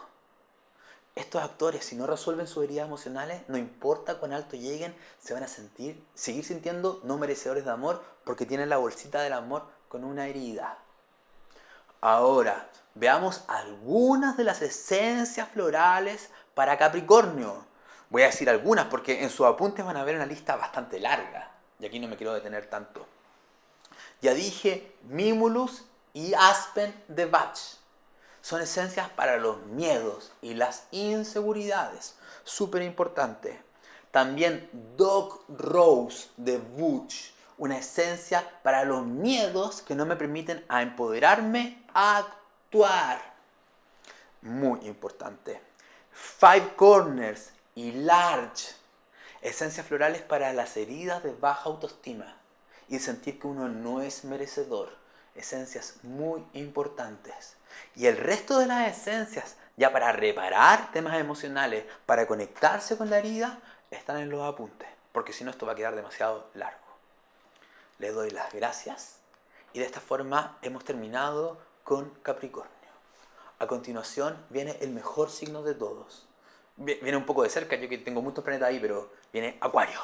Estos actores, si no resuelven sus heridas emocionales, no importa cuán alto lleguen, se van a seguir sintiendo no merecedores de amor porque tienen la bolsita del amor con una herida. Ahora, veamos algunas de las esencias florales para Capricornio. Voy a decir algunas porque en sus apuntes van a ver una lista bastante larga. Y aquí no me quiero detener tanto. Ya dije Mimulus y Aspen de Bach. Son esencias para los miedos y las inseguridades. Súper importante. También Dog Rose de Butch. Una esencia para los miedos que no me permiten a empoderarme a actuar. Muy importante. Five Corners y Large. Esencias florales para las heridas de baja autoestima y sentir que uno no es merecedor. Esencias muy importantes. Y el resto de las esencias, ya para reparar temas emocionales, para conectarse con la herida, están en los apuntes, porque si no esto va a quedar demasiado largo. Les doy las gracias y de esta forma hemos terminado con Capricornio. A continuación viene el mejor signo de todos. Viene un poco de cerca, yo que tengo muchos planetas ahí, pero viene Acuario.